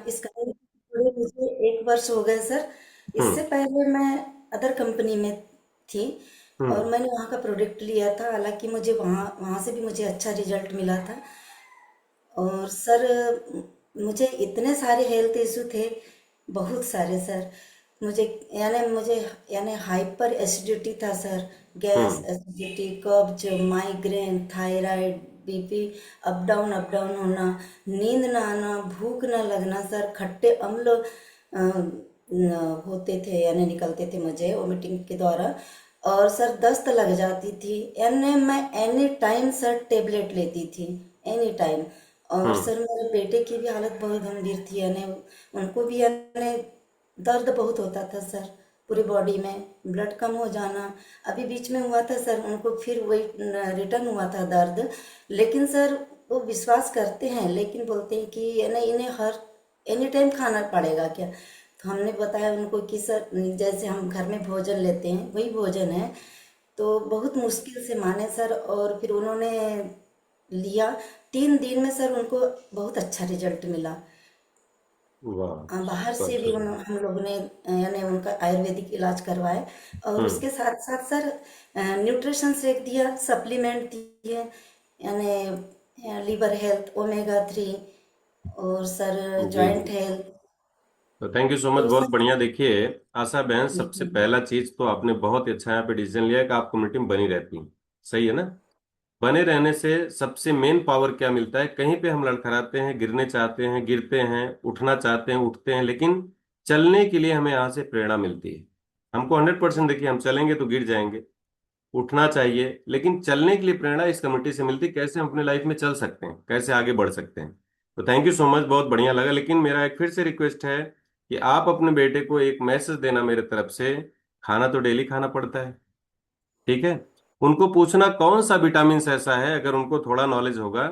इस कंपनी में मुझे 1 वर्ष हो गए सर। हम्म। इससे पहले मैं अदर कंपनी में थी और हम्म। मैंने वहाँ का प्रोडक्ट लिया था। हालांकि मुझे वहाँ वहाँ से भी मुझे अच्छा रिजल्ट मिला था। और सर मुझे इतने सारे हेल्थ इशू थे, बहुत सारे सर। मुझे मुझे हाइपर एसिडिटी था सर। गैस हम्म। एसिडिटी, कब्ज, migraine, thyroid, BP up down होना, नींद ना आना, भूख ना लगना सर, खट्टे अम्ल होते थे निकलते थे मुझे वोमिटिंग के द्वारा। और सर दस्त लग जाती थी। मैं एनी टाइम सर टेबलेट लेती थी, एनी टाइम। और हम्म। सर मेरे बेटे की भी हालत बहुत गंभीर थी। उनको भी दर्द बहुत होता था सर, पूरी बॉडी में ब्लड कम हो जाना। अभी बीच में हुआ था सर, उनको फिर वही रिटर्न हुआ था दर्द। लेकिन सर वो विश्वास करते हैं, लेकिन बोलते हैं कि इन्हें हर एनी टाइम खाना पड़ेगा क्या। तो हमने बताया उनको कि सर जैसे हम घर में भोजन लेते हैं वही भोजन है। तो बहुत मुश्किल से माने सर, और फिर उन्होंने लिया। 3 दिन में सर उनको बहुत अच्छा रिजल्ट मिला। वाह। बाहर से बहुत भी बढ़िया। हम लोग ने उनका आयुर्वेदिक इलाज करवाए। और हम्म। उसके साथ साथ सर न्यूट्रिशन शेक दिया, सप्लीमेंट दिए, लिवर हेल्थ, ओमेगा 3, और सर जी जॉइंट जी। हेल्थ। तो थैंक यू सो मच, तो बहुत सर बढ़िया। देखिए आशा बहन, सबसे जी पहला चीज तो आपने बहुत ही अच्छा यहाँ पे डिसीजन लिया है कि आप कम्युनिटी में बनी रहती हैं। सही है ना। बने रहने से सबसे मेन पावर क्या मिलता है, कहीं पे हम लड़खड़ाते हैं, गिरने चाहते हैं गिरते हैं, उठना चाहते हैं उठते हैं, लेकिन चलने के लिए हमें यहाँ से प्रेरणा मिलती है। हमको 100% देखिए, हम चलेंगे तो गिर जाएंगे। उठना चाहिए, लेकिन चलने के लिए प्रेरणा इस कमेटी से मिलती है, कैसे हम अपने लाइफ में चल सकते हैं, कैसे आगे बढ़ सकते हैं। तो थैंक यू सो मच, बहुत बढ़िया लगा। लेकिन मेरा एक फिर से रिक्वेस्ट है कि आप अपने बेटे को एक मैसेज देना मेरे तरफ से। खाना तो डेली खाना पड़ता है, ठीक है। उनको पूछना कौन सा विटामिन ऐसा है, अगर उनको थोड़ा नॉलेज होगा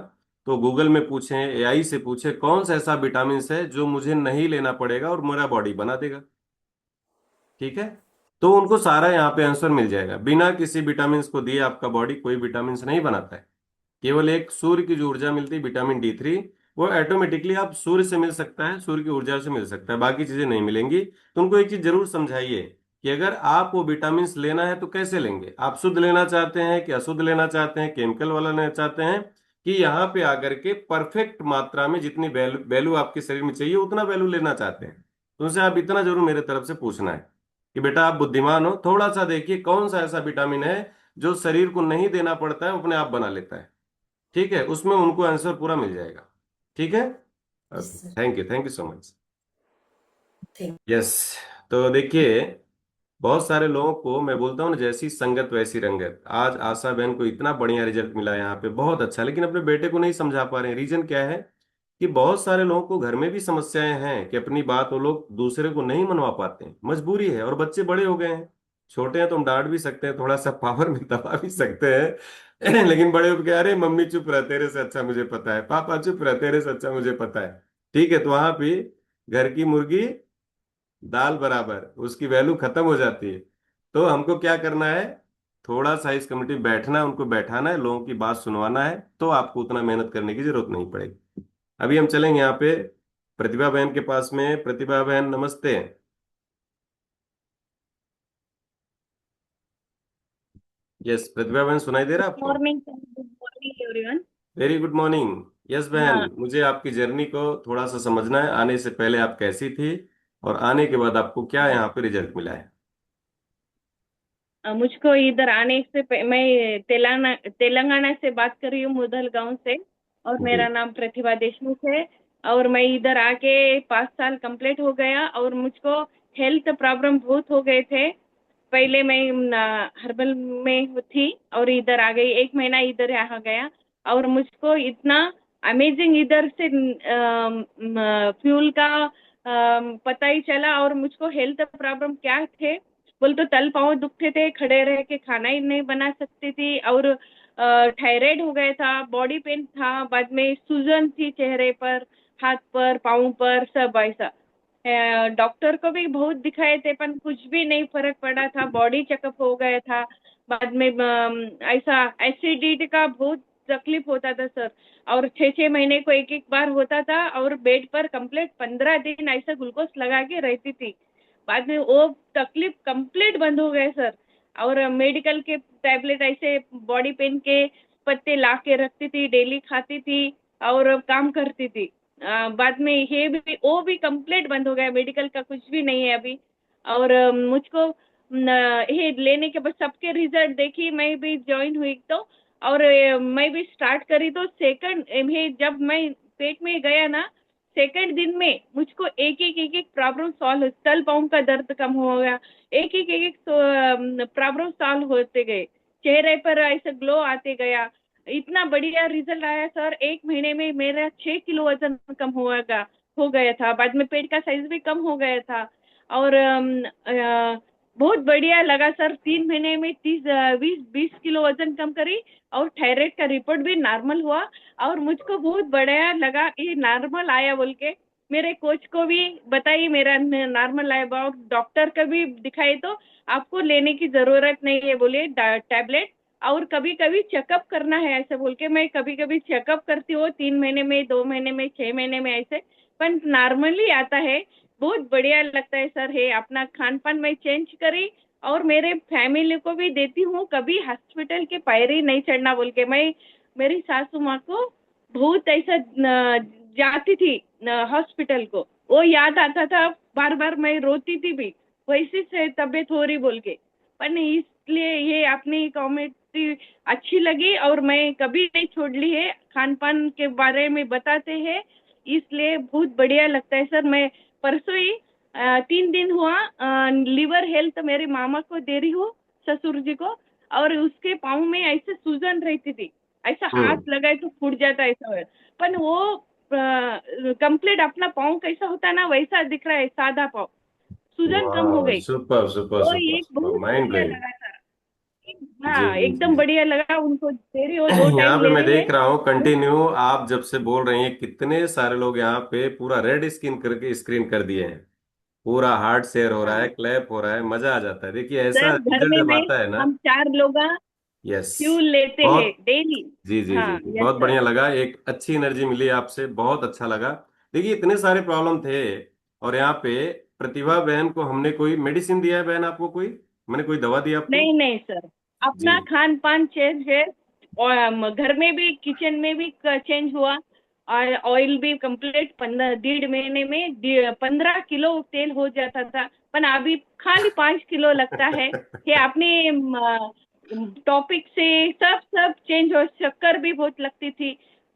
तो गूगल में पूछें, एआई से पूछें कौन सा ऐसा विटामिन है जो मुझे नहीं लेना पड़ेगा और मेरा बॉडी बना देगा। ठीक है। तो उनको सारा यहाँ पे आंसर मिल जाएगा। बिना किसी विटामिन को दिए आपका बॉडी कोई विटामिन नहीं बनाता है। केवल एक सूर्य की जो ऊर्जा मिलती है विटामिन D3, वो ऑटोमेटिकली आप सूर्य से मिल सकता है, सूर्य की ऊर्जा से मिल सकता है, बाकी चीजें नहीं मिलेंगी। तो उनको एक चीज जरूर समझाइए कि अगर आप वो विटामिन लेना है तो कैसे लेंगे, आप शुद्ध लेना चाहते हैं कि अशुद्ध लेना चाहते हैं, केमिकल वाला लेना चाहते हैं, कि यहाँ पे आकर के परफेक्ट मात्रा में जितनी वैल्यू वैल्यू आपके शरीर में चाहिए उतना वैल्यू लेना चाहते हैं। तो उनसे आप इतना जरूर मेरे तरफ से पूछना है कि बेटा आप बुद्धिमान हो, थोड़ा सा देखिए कौन सा ऐसा विटामिन है जो शरीर को नहीं देना पड़ता है, वो अपने आप बना लेता है। ठीक है, उसमें उनको आंसर पूरा मिल जाएगा। ठीक है। जी okay, sir, thank you so much. Thank. Yes. तो देखिए, बहुत सारे लोगों को मैं बोलता हूँ ना, जैसी संगत वैसी रंगत। आज आशा बहन को इतना बढ़िया रिजल्ट मिला यहाँ पे, बहुत अच्छा, लेकिन अपने बेटे को नहीं समझा पा रहे हैं। रीजन क्या है कि बहुत सारे लोगों को घर में भी समस्याएं हैं कि अपनी बात वो लोग दूसरे को नहीं मनवा पाते हैं, मजबूरी है। और बच्चे बड़े हो गए हैं, छोटे हैं तो हम डांट भी सकते हैं, थोड़ा सा पावर में दबा भी सकते हैं लेकिन बड़े हो के, अरे मम्मी चुप रह, तेरे से अच्छा मुझे पता है, पापा चुप रह, तेरे से अच्छा मुझे पता है। ठीक है, तो वहां पे घर की मुर्गी दाल बराबर, उसकी वैल्यू खत्म हो जाती है। तो हमको क्या करना है, थोड़ा सा इस कमेटी में बैठना है, उनको बैठाना है, लोगों की बात सुनवाना है, तो आपको उतना मेहनत करने की जरूरत नहीं पड़ेगी। अभी हम चलेंगे यहाँ पे प्रतिभा बहन के पास में। प्रतिभा बहन नमस्ते। यस प्रतिभा बहन, सुनाई दे रहा है आपको? Morning good morning everyone. Very good morning. Yes बहन, हाँ। मुझे आपकी जर्नी को थोड़ा सा समझना है। आने से पहले आप कैसी थी और आने के बाद आपको क्या यहाँ पे रिजल्ट मिला है? मुझको इधर आने से मैं तेलंगाना से बात कर रही हूँ, मुदल गांव से। और जी। मेरा नाम प्रतिभा देशमुख है। और मैं इधर आके 5 साल कंप्लीट हो गया और मुझको हेल्थ प्रॉब्लम बहुत हो गए थे। पहले मैं हर्बल में थी और इधर आ गई, 1 महीना इधर आ गया। और मुझको इतना अमेजिंग इधर से फ्यूल का पता ही चला। और मुझको हेल्थ प्रॉब्लम क्या थे बोल तो तल पाँव दुखते थे, खड़े रह के खाना ही नहीं बना सकती थी। और थायराइड हो गया था, बॉडी पेन था, बाद में सूजन थी चेहरे पर, हाथ पर, पाँव पर, सब ऐसा। डॉक्टर को भी बहुत दिखाए थे पर कुछ भी नहीं फर्क पड़ा था, बॉडी चेकअप हो गया था। बाद में ऐसा एसिडिटी का बहुत तकलीफ होता था सर। और 6 6 महीने को एक बार होता था, और बेड पर कंप्लीट 15 दिन ऐसा ग्लूकोज लगा के रहती थी। बाद में वो तकलीफ कंप्लीट बंद हो गए सर। और मेडिकल के टैबलेट ऐसे बॉडी पेन के पत्ते ला के रखती थी, डेली खाती थी और काम करती थी। बाद में ये भी वो भी कंप्लीट बंद हो गया, मेडिकल का कुछ भी नहीं है अभी। और मुझको ये लेने के बाद सबके रिजल्ट देखी, मैं भी ज्वाइन हुई तो, और मैं भी स्टार्ट करी तो सेकंड ये जब मैं पेट में गया ना, सेकंड दिन में मुझको एक एक प्रॉब्लम सॉल्व, तल पाँव का दर्द कम हो गया, एक प्रॉब्लम सॉल्व होते गए, चेहरे पर ऐसा ग्लो आते गया। इतना बढ़िया रिजल्ट आया सर, 1 महीने में मेरा 6 किलो वजन कम हो गया था। बाद में पेट का साइज भी कम हो गया था। और बहुत बढ़िया लगा सर, 3 महीने में 20 किलो वजन कम करी, और थायराइड का रिपोर्ट भी नॉर्मल हुआ। और मुझको बहुत बढ़िया लगा ये नॉर्मल आया बोल के। मेरे कोच को भी बताइए मेरा नॉर्मल आया, और डॉक्टर का भी दिखाई तो आपको लेने की जरूरत नहीं है बोले टैबलेट, और कभी कभी चेकअप करना है ऐसे बोल के। मैं कभी कभी चेकअप करती हूँ, 3 महीने में, 2 महीने में, 6 महीने में ऐसे, पर नॉर्मली आता है। बहुत बढ़िया लगता है सर। है अपना खान पान में चेंज करी, और मेरे फैमिली को भी देती हूँ, कभी हॉस्पिटल के पायरी नहीं चढ़ना बोल के। मैं मेरी सासू माँ को बहुत ऐसा जाती थी हॉस्पिटल को, वो याद आता था, बार बार मैं रोती थी भी, वैसे से तबीयत हो रही बोल के। पर नहीं, इसलिए ये अपनी कॉमेडी अच्छी लगी, और मैं कभी नहीं छोड़ ली है, खान पान के बारे में बताते हैं, इसलिए बहुत बढ़िया लगता है सर। मैं परसों ही 3 दिन हुआ लिवर हेल्थ मेरे मामा को दे रही हूँ, ससुर जी को, और उसके पाँव में ऐसे सूजन रहती थी, ऐसा हम्म। हाथ लगाए तो फूट जाता ऐसा है। पर वो कंप्लीट अपना पाँव कैसा होता है ना, वैसा दिख रहा है, सादा पाँव, सूजन कम हो वाह, गई। सुपर सुपर वो सुपर एक सुपर, बहुत माइंड बढ़िया ब्लोइंग। लगा सर। जी हाँ, जी जी एकदम जी। बढ़िया लगा, उनको दे रही हो, 2 टाइम यहाँ पे ले मैं रही है। देख रहा हूँ कंटिन्यू, आप जब से बोल रही हैं कितने सारे लोग यहाँ पे पूरा रेड स्क्रीन करके स्क्रीन कर दिए हैं। पूरा हार्ट शेयर हो रहा है, हाँ क्लैप हो रहा है, मजा आ जाता है। देखिए ऐसा सर, घर रिजल्ट में जब मैं, आता है ना। हम 4 लोग यस। फ्यूल लेते हैं बहुत। डेली। जी जी जी हाँ जी, यस बहुत सर। बढ़िया लगा, एक अच्छी एनर्जी मिली आपसे, बहुत अच्छा लगा। देखिए इतने सारे प्रॉब्लम थे, और यहाँ पे प्रतिभा बहन को हमने कोई मेडिसिन दिया है बहन आपको, कोई मैंने कोई दवा दी आपको? नहीं नहीं सर, जी। अपना खान पान चेंज है, और घर में भी, किचन में भी चेंज हुआ। और ऑयल भी कंप्लीट 15 1.5 महीने में 15 किलो तेल हो जाता था, पर अभी खाली 5 किलो लगता है। ये अपने टॉपिक से सब सब चेंज हो, शक्कर भी बहुत लगती थी,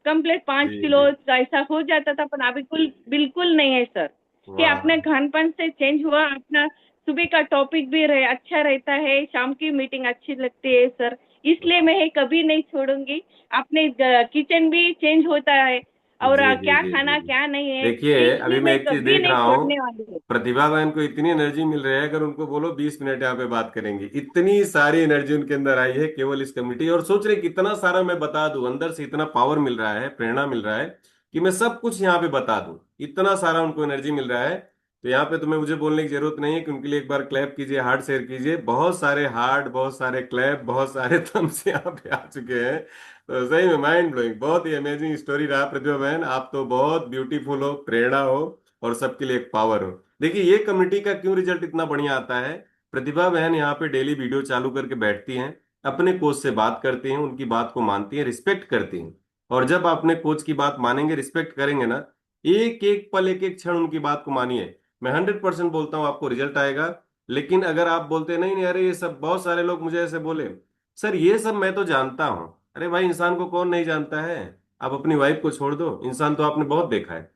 कंप्लीट पाँच जी किलो जी। ऐसा हो जाता था, पर अभी बिल्कुल बिल्कुल नहीं है सर। ये वाह। अपने खान पान से चेंज हुआ अपना। सुबह का टॉपिक भी अच्छा रहता है, शाम की मीटिंग अच्छी लगती है सर, इसलिए मैं ये कभी नहीं छोड़ूंगी। अपने किचन भी चेंज होता है, और जी जी क्या जी जी खाना जी। क्या नहीं है, देखिए अभी इसलिए मैं मैं एक चीज कभी देख नहीं रहा हूँ, छोड़ने वाली हूँ। प्रतिभा बहन को इतनी एनर्जी मिल रही है, अगर उनको बोलो 20 मिनट यहाँ पे बात करेंगे, इतनी सारी एनर्जी उनके अंदर आई है केवल इस कम्युनिटी। और सोच रहे कितना सारा मैं बता दूं, अंदर से इतना पावर मिल रहा है, प्रेरणा मिल रहा है कि मैं सब कुछ यहाँ पे बता दूं, इतना सारा उनको एनर्जी मिल रहा है। तो यहाँ पे तुम्हें मुझे बोलने की जरूरत नहीं है कि उनके लिए एक बार क्लैप कीजिए, हार्ट शेयर कीजिए। बहुत सारे हार्ट, बहुत सारे क्लैप, बहुत सारे थम्स यहाँ पे आ चुके हैं। तो सही में माइंड ब्लोइंग, बहुत ही अमेजिंग स्टोरी रहा प्रतिभा बहन। आप तो बहुत ब्यूटीफुल हो, प्रेरणा हो, और सबके लिए एक पावर हो। देखिए ये कम्युनिटी का क्यों रिजल्ट इतना बढ़िया आता है। प्रतिभा बहन यहाँ पे डेली वीडियो चालू करके बैठती हैं, अपने कोच से बात करती हैं, उनकी बात को मानती हैं, रिस्पेक्ट करती हैं। और जब आप अपने कोच की बात मानेंगे, रिस्पेक्ट करेंगे ना, एक एक पल, एक एक क्षण उनकी बात को मानिए, मैं 100% बोलता हूँ आपको रिजल्ट आएगा। लेकिन अगर आप बोलते नहीं नहीं, अरे ये सब, बहुत सारे लोग मुझे ऐसे बोले, सर ये सब मैं तो जानता हूँ। अरे भाई, इंसान को कौन नहीं जानता है। आप अपनी वाइफ को छोड़ दो, इंसान तो आपने बहुत देखा है।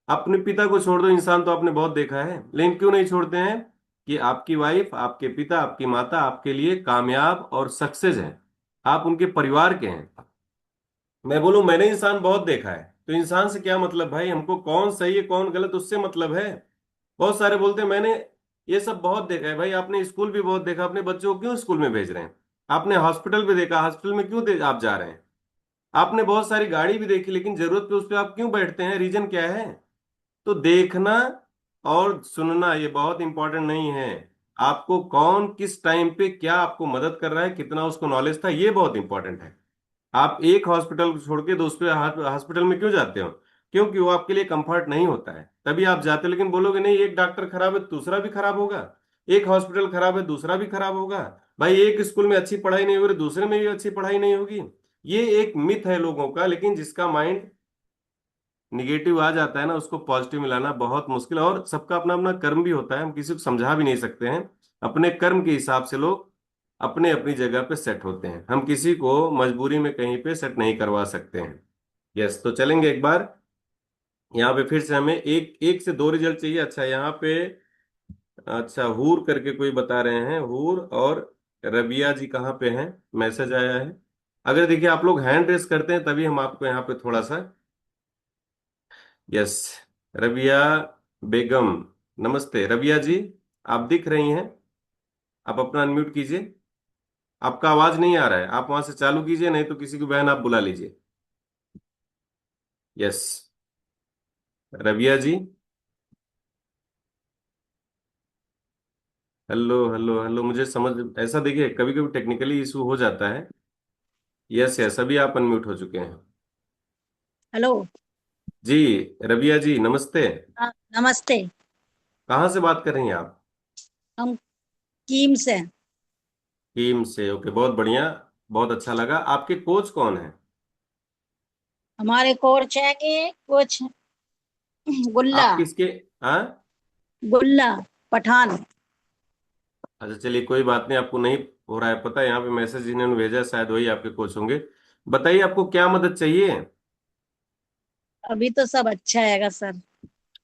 अपने पिता को छोड़ दो, इंसान तो आपने बहुत देखा है। लेकिन क्यों नहीं छोड़ते हैं? कि आपकी वाइफ, आपके पिता, आपकी माता आपके लिए कामयाब और सक्सेस है, आप उनके परिवार के हैं। मैं बोलूं मैंने इंसान बहुत देखा है, तो इंसान से क्या मतलब भाई, हमको कौन सही है कौन गलत उससे मतलब है। बहुत सारे बोलते हैं मैंने ये सब बहुत देखा है। भाई आपने स्कूल भी बहुत देखा, अपने बच्चों को क्यों स्कूल में भेज रहे हैं? आपने हॉस्पिटल भी देखा, हॉस्पिटल में क्यों आप जा रहे हैं? आपने बहुत सारी गाड़ी भी देखी, लेकिन जरूरत पे उस पर आप क्यों बैठते हैं? रीजन क्या है? तो देखना और सुनना ये बहुत इंपॉर्टेंट नहीं है। आपको कौन किस टाइम पे क्या आपको मदद कर रहा है, कितना उसको नॉलेज था, ये बहुत इंपॉर्टेंट है। आप एक हॉस्पिटल को छोड़ के दूसरे हॉस्पिटल में क्यों जाते हो? क्योंकि वो आपके लिए कंफर्ट नहीं होता है, तभी आप जाते हो। लेकिन बोलोगे नहीं, एक डॉक्टर खराब है तो दूसरा भी खराब होगा, एक हॉस्पिटल खराब है दूसरा भी खराब होगा, भाई एक स्कूल में अच्छी पढ़ाई नहीं हो रही दूसरे में भी अच्छी पढ़ाई नहीं होगी। ये एक मिथ है लोगों का, लेकिन जिसका माइंड निगेटिव आ जाता है ना, उसको पॉजिटिव मिलाना बहुत मुश्किल है। और सबका अपना अपना कर्म भी होता है, हम किसी को समझा भी नहीं सकते हैं। अपने कर्म के हिसाब से लोग अपने अपनी जगह पे सेट होते हैं, हम किसी को मजबूरी में कहीं पे सेट नहीं करवा सकते हैं। यस, तो चलेंगे एक बार यहाँ पे फिर से। हमें एक एक से दो रिजल्ट चाहिए। अच्छा, यहाँ पे अच्छा हूर करके कोई बता रहे हैं, हूर और रबिया जी कहाँ पे हैं, मैसेज आया है। अगर देखिए आप लोग हैंड रेस करते हैं तभी हम आपको यहाँ पे थोड़ा सा। यस, रबिया बेगम, नमस्ते रबिया जी, आप दिख रही हैं? आप अपना अनम्यूट कीजिए। आपका आवाज नहीं आ रहा है, आप वहां से चालू कीजिए, नहीं तो किसी को बहन आप बुला लीजिए। यस, रबिया जी, हेलो हेलो हेलो, मुझे समझ ऐसा देखिए कभी कभी टेक्निकली इशू हो जाता है। यस यस, अभी आप अनम्यूट हो चुके हैं। हेलो। जी, रबिया जी नमस्ते। हाँ, नमस्ते। कहाँ से बात कर रही हैं आप? हम कीम से। टीम से, ओके, बहुत बढ़िया, बहुत अच्छा लगा। आपके कोच कौन है? हमारे कोच है कि कोच गुल्ला। आप किसके? हाँ, गुल्ला पठान। अच्छा चलिए कोई बात नहीं, आपको नहीं हो रहा है पता, यहाँ पे मैसेज इन्होंने भेजा, शायद वही आपके कोच होंगे। बताइए आपको क्या मदद चाहिए? अभी तो सब अच्छा हैगा सर।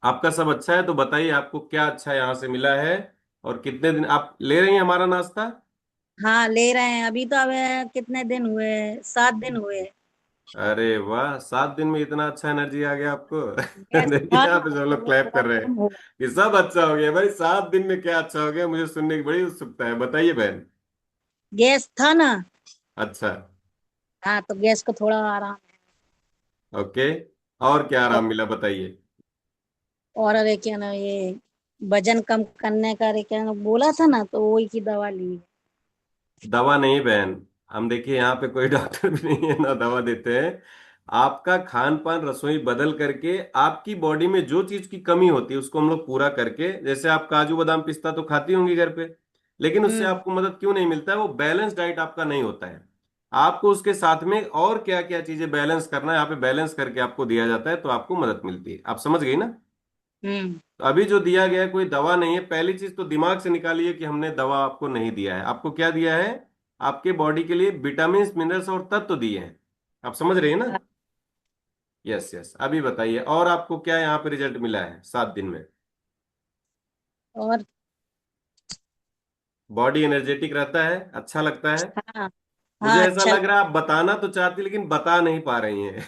आपका सब अच्छा है तो बताइए आपको क्या अच्छा यहाँ से मिला है, और कितने दिन आप ले रही हैं हमारा नाश्ता? हाँ, ले रहे हैं। अभी तो अब कितने दिन हुए? 7 दिन हुए। अरे वाह, 7 दिन में इतना अच्छा एनर्जी आ गया आपको। गैस देखिए था यहाँ ना, पे सब तो लोग वो क्लैप कर रहे हैं प्रॉब्लम हो कि सब अच्छा हो गया। भाई 7 दिन में क्या अच्छा हो गया, मुझे सुनने की बड़ी उत्सुकता है, बताइए बहन। गैस था ना। अच्छा, हाँ, तो गैस को थोड़ा आराम है। ओके, और क्या और आराम मिला बताइए। और अरे क्या ना, ये वजन कम करने का अरे क्या ना बोला था ना, तो वही की दवा ली। दवा नहीं बहन, हम देखिए यहाँ पे कोई डॉक्टर भी नहीं है ना दवा देते हैं। आपका खान पान रसोई बदल करके आपकी बॉडी में जो चीज की कमी होती है उसको हम लोग पूरा करके, जैसे आप काजू बादाम पिस्ता तो खाती होंगी घर पे, लेकिन उससे हम्म। आपको मदद क्यों नहीं मिलता है? वो बैलेंस डाइट आपका नहीं होता है। आपको उसके साथ में और क्या क्या चीजें बैलेंस करना है, यहाँ पे बैलेंस करके आपको दिया जाता है तो आपको मदद मिलती है। आप समझ गई ना? हम्म। तो अभी जो दिया गया है कोई दवा नहीं है। पहली चीज तो दिमाग से निकालिए कि हमने दवा आपको नहीं दिया है। आपको क्या दिया है? आपके बॉडी के लिए विटामिन मिनरल्स और तत्व दिए हैं। आप समझ रही है ना? यस यस, अभी बताइए और आपको क्या यहाँ पे रिजल्ट मिला है 7 दिन में? और बॉडी एनर्जेटिक रहता है, अच्छा लगता है? हाँ। मुझे हाँ, ऐसा अच्छा लग रहा है आप बताना तो चाहती लेकिन बता नहीं पा रही हैं।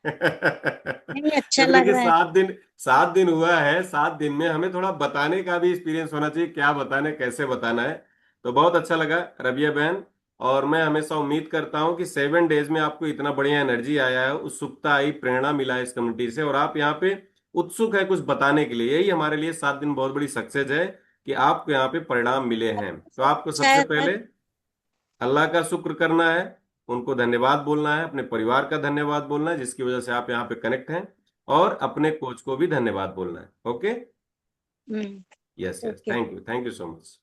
नहीं, अच्छा क्योंकि लग देखिए रहा है। 7 दिन हुआ है, 7 दिन में हमें थोड़ा बताने का भी एक्सपीरियंस होना चाहिए, क्या बताना है कैसे बताना है। तो बहुत अच्छा लगा रबिया बहन। और मैं हमेशा उम्मीद करता हूँ कि 7 डेज में आपको इतना बढ़िया एनर्जी आया है, उत्सुकता आई, प्रेरणा मिला है इस कम्युनिटी से, और आप यहाँ पे उत्सुक है कुछ बताने के लिए। यही हमारे लिए 7 दिन बहुत बड़ी सक्सेस है कि आपको यहाँ पे परिणाम मिले हैं। तो आपको अच्छा सबसे है पहले सर। अल्लाह का शुक्र करना है, उनको धन्यवाद बोलना है, अपने परिवार का धन्यवाद बोलना है जिसकी वजह से आप यहाँ पे कनेक्ट हैं, और अपने कोच को भी धन्यवाद बोलना है। Okay, hmm. Yes yes, okay. Thank you so much.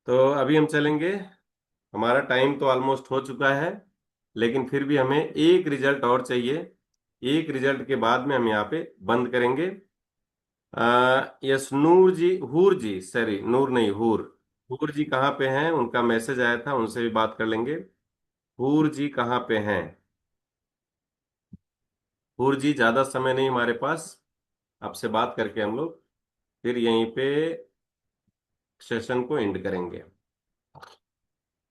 तो अभी हम चलेंगे, हमारा टाइम तो ऑलमोस्ट हो चुका है, लेकिन फिर भी हमें एक रिजल्ट और चाहिए। एक रिजल्ट के बाद में हम यहाँ पे बंद करेंगे। यस, नूर जी, हूर जी, सॉरी नूर नहीं, हूर। हूर जी कहाँ पे हैं? उनका मैसेज आया था, उनसे भी बात कर लेंगे। हूर जी कहाँ पे हैं? हूर जी, ज्यादा समय नहीं हमारे पास, आपसे बात करके हम लोग फिर यहीं पे सेशन को एंड करेंगे।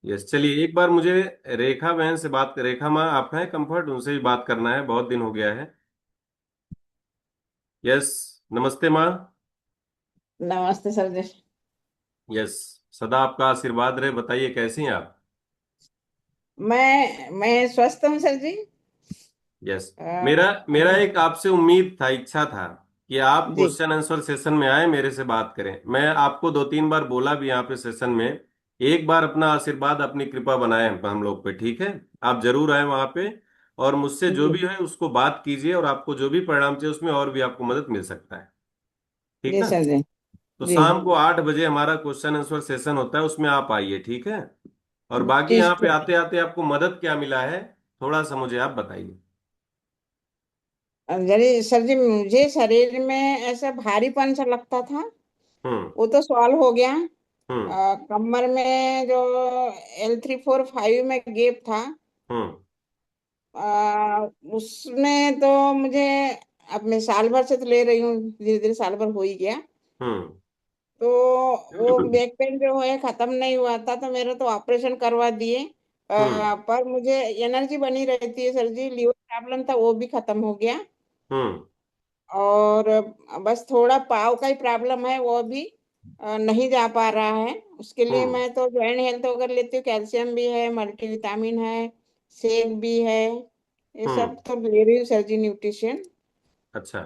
यस, चलिए एक बार मुझे रेखा बहन से बात, रेखा माँ आप हैं कंफर्ट, उनसे भी बात करना है, बहुत दिन हो गया है। यस, नमस्ते माँ। नमस्ते सर जी। यस, सदा आपका आशीर्वाद रहे, बताइए कैसी हैं आप? मैं स्वस्थ हूँ सर जी। यस, मेरा अ, मेरा एक आपसे उम्मीद था, इच्छा था कि आप जी। क्वेश्चन आंसर सेशन में आए, मेरे से बात करें। मैं आपको 2-3 बार बोला भी यहाँ पे सेशन में एक बार अपना आशीर्वाद, अपनी कृपा बनाए हम लोग पे, ठीक है? आप जरूर आए वहां पे, और मुझसे जो जी भी है उसको बात कीजिए, और आपको जो भी परिणाम चाहिए उसमें और भी आपको मदद मिल सकता है। ठीक जी ना? सर जी। तो जी शाम को 8 बजे हमारा क्वेश्चन आंसर सेशन होता है, उसमें आप आइए, ठीक है? और बाकी जी यहाँ पे सर। आते आते आपको मदद क्या मिला है, थोड़ा सा मुझे आप बताइए। जरी सर जी, मुझे शरीर में ऐसा भारीपन सा लगता था, हम्म। वो तो सॉल्व हो गया। हम्म। कमर में जो L3 4 5 में गैप था, हम्म। उसमें तो मुझे, अब मैं साल भर से तो ले रही हूँ, धीरे धीरे साल भर हो ही गया। हम्म। तो वो बैक पेन जो है खत्म नहीं हुआ था, तो मेरा तो ऑपरेशन करवा दिए। हम्म। पर मुझे एनर्जी बनी रहती है सर जी, लीवर प्रॉब्लम था वो भी खत्म हो गया। हम्म। और बस थोड़ा पाव का ही प्रॉब्लम है, वो भी नहीं जा पा रहा है। उसके लिए हम्म। मैं तो जॉइंट हेल्थ वगैरह लेती हूँ, कैल्शियम भी है, मल्टीविटामिन है, सेक भी है, ये हम्म। सब तो ले रही हूँ सर जी, न्यूट्रिशन। अच्छा।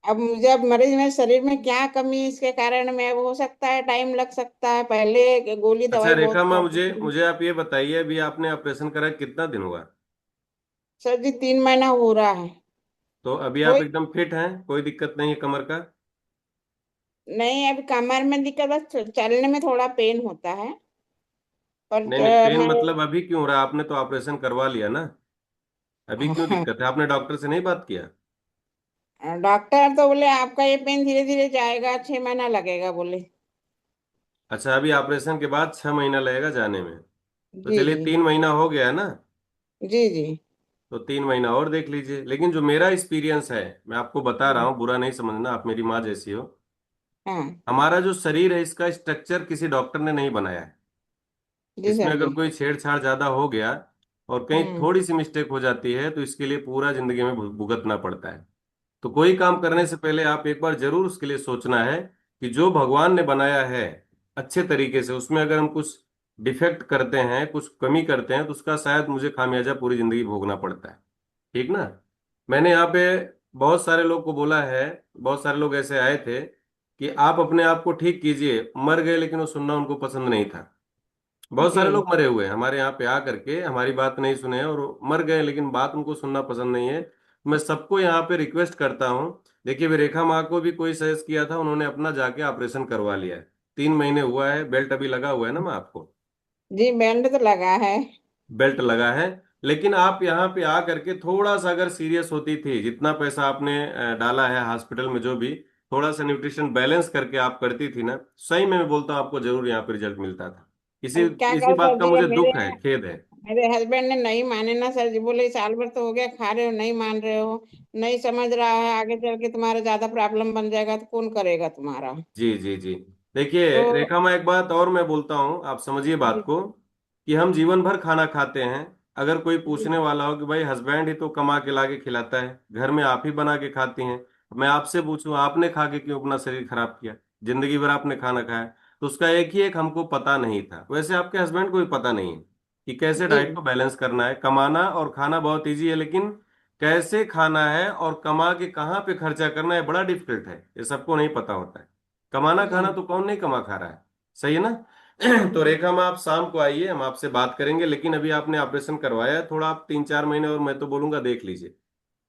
अब मुझे, अब मरीज में शरीर में क्या कमी, इसके कारण में अब हो सकता है टाइम लग सकता है, पहले गोली अच्छा दवाई रेखा बहुत माँ, खाती मुझे थी। मुझे आप ये बताइए, अभी आपने ऑपरेशन करा कितना दिन हुआ? सर जी 3 महीना हो रहा है। तो अभी आप कोई एकदम फिट हैं, कोई दिक्कत नहीं है कमर का? नहीं, अभी कमर में दिक्कत, बस चलने में थोड़ा पेन होता है। पर नहीं नहीं, पेन मैं मतलब अभी क्यों हो रहा है? आपने तो ऑपरेशन करवा लिया ना, अभी क्यों दिक्कत है? आपने डॉक्टर से नहीं बात किया? डॉक्टर तो बोले आपका ये पेन धीरे धीरे जाएगा, 6 महीना लगेगा बोले। अच्छा, अभी ऑपरेशन के बाद 6 महीना लगेगा जाने में। तो जी चलिए, जी। 3 महीना हो गया है ना, जी जी। तो 3 महीना और देख लीजिए। लेकिन जो मेरा एक्सपीरियंस है, मैं आपको बता रहा हूँ, बुरा नहीं समझना, आप मेरी माँ जैसी हो। हाँ। हमारा जो शरीर है, इसका स्ट्रक्चर किसी डॉक्टर ने नहीं बनाया है। जी इसमें सर अगर जी। कोई छेड़छाड़ ज्यादा हो गया और कहीं हम्म। थोड़ी सी मिस्टेक हो जाती है, तो इसके लिए पूरा जिंदगी में भुगतना पड़ता है। तो कोई काम करने से पहले आप एक बार जरूर उसके लिए सोचना है कि जो भगवान ने बनाया है अच्छे तरीके से, उसमें अगर हम कुछ डिफेक्ट करते हैं, कुछ कमी करते हैं, तो उसका शायद मुझे खामियाजा पूरी जिंदगी भोगना पड़ता है। ठीक ना? मैंने यहाँ पे बहुत सारे लोग को बोला है, बहुत सारे लोग ऐसे आए थे कि आप अपने आप को ठीक कीजिए, मर गए, लेकिन वो सुनना उनको पसंद नहीं था। बहुत सारे जी लोग मरे हुए हैं हमारे यहाँ पे आ करके, हमारी बात नहीं सुने हैं और मर गए, लेकिन बात उनको सुनना पसंद नहीं है। मैं सबको यहाँ पे रिक्वेस्ट करता हूँ, देखिए वे रेखा माँ को भी कोई सजेस्ट किया था, उन्होंने अपना जाके ऑपरेशन करवा लिया है। 3 महीने हुआ है, बेल्ट अभी लगा हुआ है ना माँ आपको? जी, बैंड तो लगा है। बेल्ट लगा है। लेकिन आप यहाँ पे आ करके थोड़ा सा अगर सीरियस होती थी, जितना पैसा आपने डाला है हॉस्पिटल में, जो भी थोड़ा सा न्यूट्रिशन बैलेंस करके आप करती थी ना, सही में मैं बोलता हूँ आपको जरूर यहाँ पे रिजल्ट मिलता था। इसी अब क्या इसी कर बात सर का जी, अब मुझे मेरे दुख है, खेद है। मेरे हस्बैंड ने नहीं माने ना सर जी, बोले साल भर तो हो गया खा रहे हो, नहीं मान रहे हो, नहीं समझ रहा है, आगे चल के तुम्हारा ज्यादा प्रॉब्लम बन जाएगा तो कौन करेगा तुम्हारा। जी जी जी। देखिए तो रेखा, मैं एक बात और मैं बोलता हूँ, आप समझिए बात जी को, कि हम जीवन भर खाना खाते हैं। अगर कोई जी पूछने वाला हो कि भाई हस्बैंड ही तो कमा के लाके खिलाता है, घर में आप ही बना के खाती हैं, मैं आपसे पूछूं आपने खा के क्यों अपना शरीर खराब किया? जिंदगी भर आपने खाना खाया, तो उसका एक ही एक हमको पता नहीं था। वैसे आपके हस्बैंड को भी पता नहीं है कि कैसे जी डाइट को बैलेंस करना है। कमाना और खाना बहुत ईजी है, लेकिन कैसे खाना है और कमा के कहाँ पे खर्चा करना है बड़ा डिफिकल्ट है, ये सबको नहीं पता होता है। कमाना खाना जी तो कौन नहीं कमा खा रहा है, सही है ना? तो रेखा में आप शाम को आइए, हम आपसे बात करेंगे। लेकिन अभी आपने ऑपरेशन करवाया है, थोड़ा आप 3-4 महीने और मैं तो बोलूंगा देख लीजिए।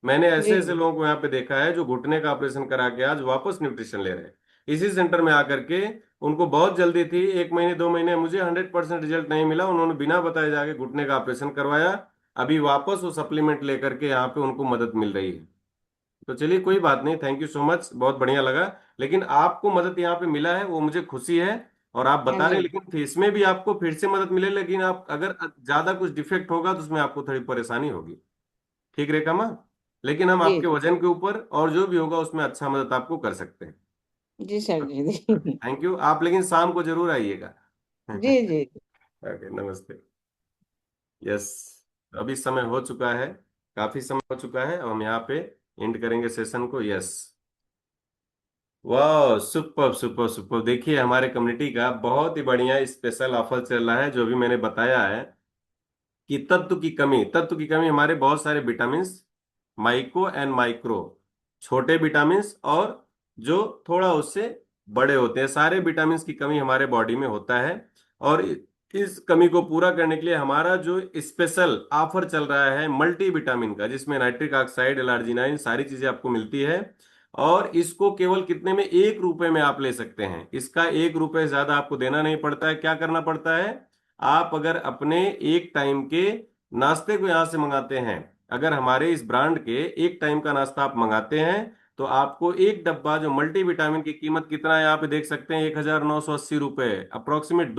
मैंने ऐसे जी ऐसे लोगों को यहाँ पे देखा है जो घुटने का ऑपरेशन करा के आज वापस न्यूट्रिशन ले रहे हैं, इसी सेंटर में आकर के। उनको बहुत जल्दी थी, 1 महीने 2 महीने, मुझे 100% रिजल्ट नहीं मिला, उन्होंने बिना बताए जाके घुटने का ऑपरेशन करवाया। अभी वापस वो सप्लीमेंट लेकर के यहाँ पे उनको मदद मिल रही है। तो चलिए कोई बात नहीं, थैंक यू सो मच, बहुत बढ़िया लगा। लेकिन आपको मदद यहाँ पे मिला है वो मुझे खुशी है। और आप हाँ बता रहे जी। हैं, लेकिन फिर इसमें भी आपको फिर से मदद मिले, लेकिन आप अगर ज्यादा कुछ डिफेक्ट होगा तो उसमें आपको थोड़ी परेशानी होगी। ठीक रेखा माँ? लेकिन हम जी आपके वजन के ऊपर और जो भी होगा उसमें अच्छा मदद आपको कर सकते हैं। जी सर जी। जी थैंक यू। आप लेकिन शाम को जरूर आइएगा। जी जी। ओके, नमस्ते। यस, अभी समय हो चुका है, काफी समय हो चुका है, अब हम यहाँ पे एंड करेंगे सेशन को। यस, वाह, सुपर सुपर सुपर। देखिए हमारे कम्युनिटी का बहुत ही बढ़िया स्पेशल ऑफर चल रहा है, जो भी मैंने बताया है कि तत्व की कमी हमारे बहुत सारे विटामिन, माइक्रो एंड माइक्रो, छोटे विटामिन, और जो थोड़ा उससे बड़े होते हैं, सारे विटामिन की कमी हमारे बॉडी में होता है। और इस कमी को पूरा करने के लिए हमारा जो स्पेशल ऑफर चल रहा है मल्टी विटामिन का, जिसमें नाइट्रिक ऑक्साइड, एल-आर्जिनाइन सारी चीजें आपको मिलती है, और इसको केवल कितने में, 1 रुपए में आप ले सकते हैं। इसका 1 रुपए ज्यादा आपको देना नहीं पड़ता है। क्या करना पड़ता है, आप अगर अपने एक टाइम के नाश्ते को यहां से मंगाते हैं, अगर हमारे इस ब्रांड के एक टाइम का नाश्ता आप मंगाते हैं, तो आपको एक डब्बा जो मल्टी विटामिन की कीमत कितना है यहाँ पे देख सकते हैं, 1980 रुपए, अप्रोक्सीमेट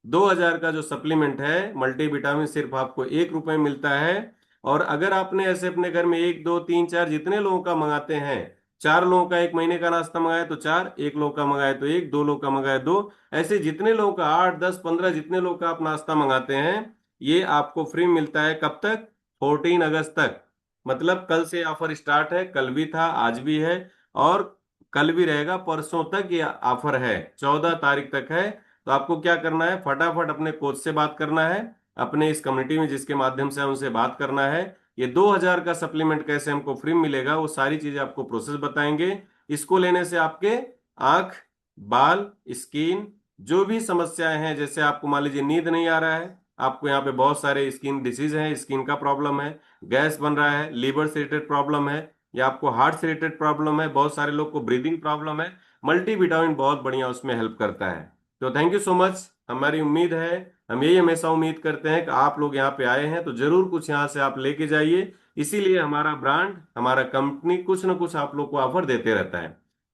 2000 का जो सप्लीमेंट है मल्टी विटामिन सिर्फ आपको 1 रुपए में मिलता है। और अगर आपने ऐसे अपने घर में 1 2 3 4 जितने लोगों का मंगाते हैं, 4 लोगों का एक महीने का नाश्ता मंगाए तो 4, एक लोग का मंगाए तो 1, 2 लोग का मंगाए 2, ऐसे जितने लोगों का 8 10 15 जितने लोग का आप नाश्ता मंगाते हैं, ये आपको फ्री मिलता है। कब तक, 14 अगस्त तक। मतलब कल से ऑफर स्टार्ट है, कल भी था, आज भी है, और कल भी रहेगा, परसों तक ये ऑफर है, 14 तारीख तक है। तो आपको क्या करना है, फटाफट अपने कोच से बात करना है, अपने इस कम्युनिटी में जिसके माध्यम से उनसे बात करना है। ये 2000 का सप्लीमेंट कैसे हमको फ्री मिलेगा, वो सारी चीजें आपको प्रोसेस बताएंगे। इसको लेने से आपके आंख, बाल, स्किन, जो भी समस्याएं हैं, जैसे आपको मान लीजिए नींद नहीं आ रहा है, आपको यहाँ पे बहुत सारे स्किन डिसीज हैं, स्किन का प्रॉब्लम है, गैस बन रहा है, लीवर से रिलेटेड प्रॉब्लम है, या आपको हार्ट से रिलेटेड प्रॉब्लम है, बहुत सारे लोग को ब्रीदिंग प्रॉब्लम है, मल्टी विटामिन बहुत बढ़िया उसमें हेल्प करता है। तो थैंक यू सो मच। हमारी उम्मीद है, हम यही हमेशा उम्मीद करते हैं कि आप लोग यहाँ पे आए हैं तो जरूर कुछ यहाँ से आप लेके जाइए। इसीलिए हमारा ब्रांड, हमारा कंपनी कुछ ना कुछ आप लोग को ऑफर देते रहता है।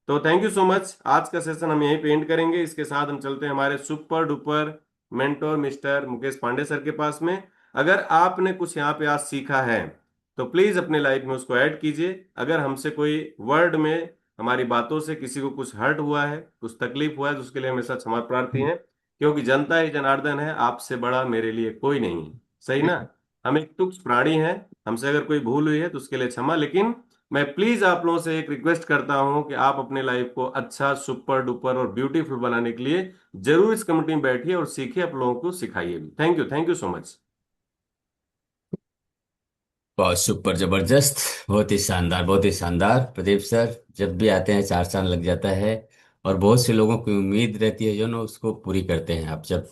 तो थैंक यू सो मच। आज का सेशन हम यहीं पे एंड करेंगे। इसके साथ हम चलते हैं हमारे super duper mentor Mr Mukesh Pandey sir के पास में। अगर आपने कुछ यहाँ पे आज सीखा है तो प्लीज अपने लाइफ में उसको ऐड कीजिए। अगर हमसे कोई वर्ड में, हमारी बातों से किसी को कुछ हर्ट हुआ है, कुछ तकलीफ हुआ है, तो उसके लिए हमेशा क्षमा प्रार्थी हैं, क्योंकि जनता ही जनार्दन है, आपसे बड़ा मेरे लिए कोई नहीं है। सही ना? हम एक तुच्छ प्राणी हैं, हमसे अगर कोई भूल हुई है तो उसके लिए क्षमा। लेकिन मैं प्लीज आप लोगों से एक रिक्वेस्ट करता हूं कि आप अपने लाइफ को अच्छा, सुपर डुपर और ब्यूटीफुल बनाने के लिए जरूर इस कम्युनिटी में बैठिए और सीखिए, आप लोगों को सिखाइए भी। Thank you so much. बहुत सुपर, जबरदस्त, बहुत ही शानदार, बहुत ही शानदार। प्रदीप सर जब भी आते हैं 4 साल लग जाता है, और बहुत से लोगों की उम्मीद रहती है जो ना उसको पूरी करते हैं आप जब